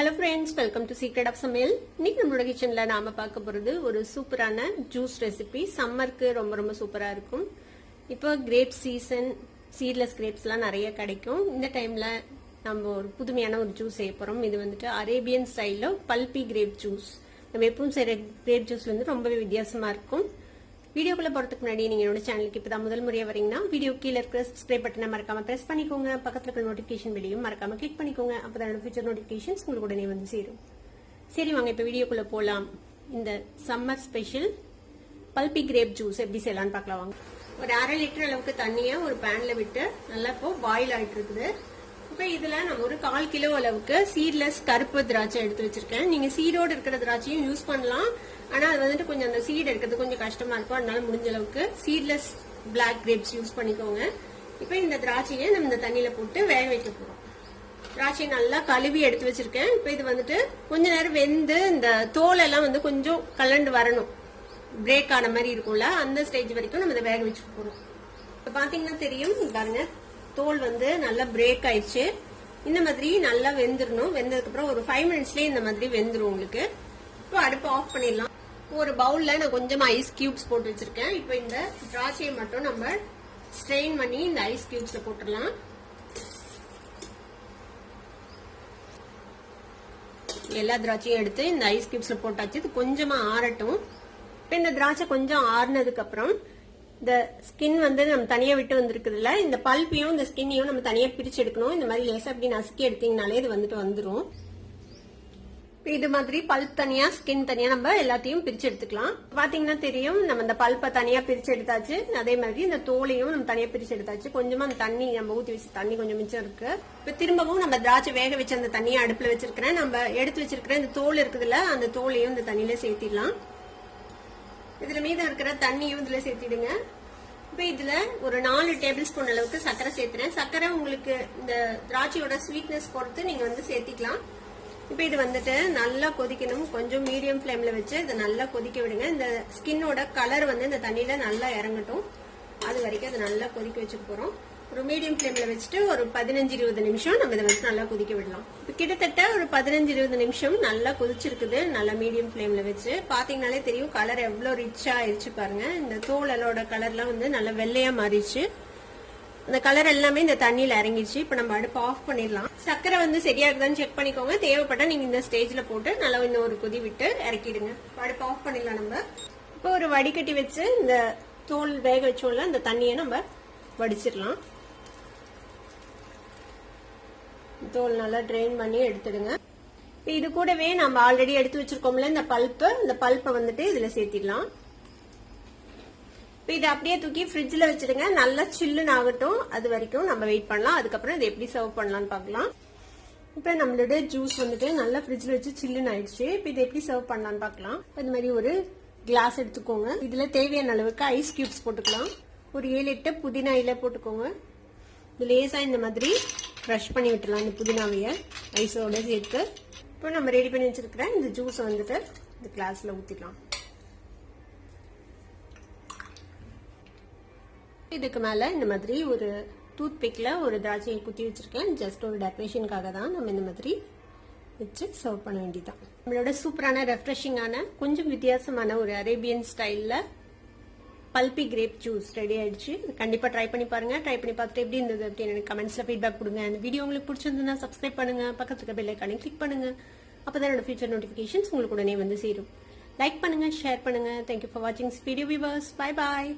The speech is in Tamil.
Hello friends, welcome to Secret of Samil. இன்னைக்கு நம்மளோட கிச்சன்ல நாம பார்க்க போறது ஒரு சூப்பரான ஜூஸ் ரெசிபி. சம்மருக்கு ரொம்ப சூப்பரா இருக்கும். இப்போ கிரேப் சீசன், சீட்லெஸ் கிரேப்ஸ்லாம் நிறைய கிடைக்கும். இந்த டைம்ல நம்ம ஒரு புதுமையான ஒரு ஜூஸ் செய்ய போறோம். இது வந்துட்டு அரேபியன் ஸ்டைல்ல பல்பி கிரேப் ஜூஸ். நம்ம எப்பவும் செய்யற கிரேப் ஜூஸ்ல இருந்து ரொம்பவே வித்தியாசமா இருக்கும். வீடியோக்குள்ள போறதுக்கு முன்னாடி நீங்க என்னோட சேனலுக்கு இப்பதான் முதல் முறையா வரீங்கன்னா வீடியோ கீழே இருக்கிற சப்ஸ்கிரைப் பட்டனை மறக்காம பிரஸ் பண்ணிக்கோங்க. பக்கத்துல இருக்கிற நோட்டிபிகேஷன் பெல்லையும் மறக்காம கிளிக் பண்ணிக்கோங்க. அப்பதான் ஃபியூச்சர் நோட்டிபிகேஷன்ஸ் உங்களுக்கு உடனே வந்து சேரும். சரி வாங்க இப்ப வீடியோக்குள்ள போலாம். இந்த சம்மர் ஸ்பெஷல் பல்பி கிரேப் ஜூஸ் எப்படி செய்யலாம்னு பார்க்கலாம் வாங்க. ஒரு 1/2 லிட்டர் அளவுக்கு தண்ணியை ஒரு பேன்ல விட்டு நல்லா இப்போ பாயில் ஆயிட்டு இருக்குது. இப்ப இதுல நம்ம ஒரு 1/4 கிலோ அளவுக்கு சீட்லெஸ் கருப்பு திராட்சை எடுத்து வச்சிருக்கேன். நீங்க சீடோடு இருக்கிற திராட்சையும் யூஸ் பண்ணலாம். ஆனா அது வந்துட்டு கொஞ்சம் அந்த சீட் எடுக்கிறது கொஞ்சம் கஷ்டமா இருக்கும். அதனால முடிஞ்ச அளவுக்கு சீட்லெஸ் பிளாக் கிரேப்ஸ் யூஸ் பண்ணிக்கோங்க. இப்ப இந்த திராட்சையை நம்ம இந்த தண்ணியில போட்டு வேக வைக்க போறோம். திராட்சையை நல்லா கழுவி எடுத்து வச்சிருக்கேன். இப்ப இது வந்துட்டு கொஞ்ச நேரம் வெந்து இந்த தோல் எல்லாம் வந்து கொஞ்சம் கலண்டு வரணும். பிரேக் ஆன மாதிரி இருக்கும்ல, அந்த ஸ்டேஜ் வரைக்கும் நம்ம இதை வேக வச்சுக்க போறோம். இப்ப பாத்தீங்கன்னா தெரியும் பாருங்க, தோல் வந்து நல்லா பிரேக் ஆயிடுச்சு. இந்த மாதிரி நல்லா வெந்துடணும். வெந்ததுக்கு அப்புறம் ஒரு 5 மினிட்ஸ்லயே இந்த மாதிரி வெந்துடும் உங்களுக்கு. இப்போ அடுப்பு ஆஃப் பண்ணிடலாம். ஒரு பவுல்ல நான் கொஞ்சமா ஐஸ் கியூப்ஸ் போட்டு வச்சிருக்கேன். இப்போ இந்த திராட்சையை மட்டும் நம்ம ஸ்ட்ரெயின் பண்ணி இந்த ஐஸ் கியூப்ஸ்ல போட்டுடலாம். எல்லா திராட்சையும் எடுத்து இந்த ஐஸ் கியூப்ஸ்ல போட்டாச்சு. இது கொஞ்சமா ஆறட்டும். இப்போ இந்த திராட்சை கொஞ்சம் ஆறுனதுக்கு அப்புறம் இந்த ஸ்கின் வந்து நம்ம தனியா விட்டு வந்திருக்குதுல்ல, இந்த பல்ப்பையும் இந்த ஸ்கின்னையும் நம்ம தனியா பிரிச்சு எடுக்கணும். இந்த மாதிரி லேசா அப்படி நசுக்கி எடுத்தீங்கனாலே இது வந்துட்டு வந்துடும். இது மாதிரி பல்ப் தனியா ஸ்கின் தனியா நம்ம எல்லாத்தையும் பிரிச்சு எடுத்துக்கலாம். பாத்தீங்கன்னா தெரியும், நம்ம இந்த பல்ப்பை தனியா பிரிச்சு எடுத்தாச்சு. அதே மாதிரி இந்த தோலையும் நம்ம தனியா பிரிச்சு எடுத்தாச்சு. கொஞ்சமா அந்த தண்ணி நம்ம ஊத்தி வச்சு தண்ணி கொஞ்சம் மிச்சம் இருக்கு. இப்ப திரும்பவும் நம்ம திராட்சை வேக வச்சு அந்த தண்ணியை அடுப்புல வச்சிருக்கிறேன். நம்ம எடுத்து வச்சிருக்கிற இந்த தோல் இருக்குதுல்ல, அந்த தோலையும் இந்த தண்ணியில சேர்த்திடலாம். இதுல மீதம் இருக்கிற தண்ணியும் இதுல சேர்த்திடுங்க. இப்ப இதுல ஒரு 4 டேபிள் ஸ்பூன் அளவுக்கு சர்க்கரை சேர்த்துறேன். சர்க்கரை உங்களுக்கு இந்த திராட்சையோட ஸ்வீட்னஸ் பொறுத்து நீங்க வந்து சேர்த்திக்கலாம். இப்ப இது வந்துட்டு நல்லா கொதிக்கணும். கொஞ்சம் மீடியம் ஃபிளேம்ல வச்சு இதை நல்லா கொதிக்க விடுங்க. இந்த ஸ்கின்னோட கலர் வந்து இந்த தண்ணியில நல்லா இறங்கட்டும். அது வரைக்கும் அதை நல்லா கொதிக்க வச்சுட்டு போறோம். ஒரு மீடியம் ஃபிளேம்ல வச்சுட்டு ஒரு 15-20 நிமிஷம் நம்ம இதை வந்து நல்லா கொதிக்க விடலாம். இப்ப கிட்டத்தட்ட ஒரு 15-20 நிமிஷம் நல்லா கொதிச்சிருக்குது. நல்லா மீடியம் ஃபிளேம்ல வச்சு பாத்தீங்கன்னாலே தெரியும் கலர் எவ்வளவு ரிச்சா ஆயிடுச்சு பாருங்க. இந்த தோலோட கலர்லாம் வந்து நல்லா வெள்ளையா மாறிடுச்சு. அந்த கலர் எல்லாமே இந்த தண்ணியில இறங்கிடுச்சு. இப்ப நம்ம அடுப்பு ஆஃப் பண்ணிடலாம். சர்க்கரை வந்து சரியா இருக்குதான்னு செக் பண்ணிக்கோங்க. தேவைப்பட்டா நீங்க இந்த ஸ்டேஜ்ல போட்டு நல்லா இன்னும் ஒரு கொதி விட்டு இறக்கிடுங்க. அடுப்பு ஆஃப் பண்ணிடலாம். நம்ம இப்போ ஒரு வடிகட்டி வச்சு இந்த தோல் வேக வச்சோம்ல அந்த தண்ணியை நம்ம வடிச்சிடலாம். தோல் நல்லா ட்ரெயின் பண்ணி எடுத்துடுங்க. இது கூடவே நம்ம ஆல்ரெடி எடுத்து வச்சிருக்கோம்ல இந்த பல்ப்பை வந்துட்டு இதுல சேர்த்திடலாம். இதை அப்படியே தூக்கி ஃப்ரிட்ஜ்ல வச்சிடுங்க. நல்லா சில்லுன்னு ஆகட்டும். அது வரைக்கும் நம்ம வெயிட் பண்ணலாம். அதுக்கப்புறம் இதை எப்படி சர்வ் பண்ணலாம்னு பார்க்கலாம். இப்ப நம்மளோட ஜூஸ் வந்துட்டு நல்லா ஃப்ரிட்ஜ்ல வச்சு சில்லுன்னு ஆயிடுச்சு. இப்ப இதை எப்படி சர்வ் பண்ணலாம்னு பார்க்கலாம். இந்த மாதிரி ஒரு கிளாஸ் எடுத்துக்கோங்க. இதுல தேவையான அளவுக்கு ஐஸ் கியூப்ஸ் போட்டுக்கலாம். ஒரு 7-8 புதினா இலை போட்டுக்கோங்க. இது லேசா இந்த மாதிரி க்ரஷ் பண்ணி விட்டுலாம் இந்த புதினாவைய ஐஸோட சேர்த்து. இப்போ நம்ம ரெடி பண்ணி வச்சிருக்கிற இந்த ஜூஸ் வந்துட்டு இந்த கிளாஸ்ல ஊத்திடலாம். இதுக்கு மேல இந்த மாதிரி ஒரு டூத் பிக்ல ஒரு திராட்சையை குத்தி வச்சிருக்கேன். ஜஸ்ட் ஒரு டெக்கரேஷனுக்காக தான் நம்ம இந்த மாதிரி வச்சு சர்வ் பண்ண வேண்டியதான். நம்மளோட சூப்பரான ரெஃப்ரெஷிங்கான கொஞ்சம் வித்தியாசமான ஒரு அரேபியன் ஸ்டைல்ல பல்பி கிரேப் ஜூஸ் ரெடி ஆயிடுச்சு. கண்டிப்பா ட்ரை பண்ணி பாருங்க. ட்ரை பண்ணி பார்த்துட்டு எப்படி இருந்தது அப்படின்னு எனக்கு கமெண்ட்ஸ்ல ஃபீட்பேக் கொடுங்க. இந்த வீடியோ உங்களுக்கு பிடிச்சிருந்ததுன்னா சப்ஸ்கிரைப் பண்ணுங்க. பக்கத்துல இருக்க பெல் ஐகானை கிளிக் பண்ணுங்க. அப்பதான் என்னோட ஃபியூச்சர் நோட்டிபிகேஷன்ஸ் உங்களுக்கு உடனே வந்து சேரும். லைக் பண்ணுங்க, ஷேர் பண்ணுங்க. தேங்க்யூ ஃபார் வாட்சிங் வீடியோ வியூவர்ஸ். Bye bye.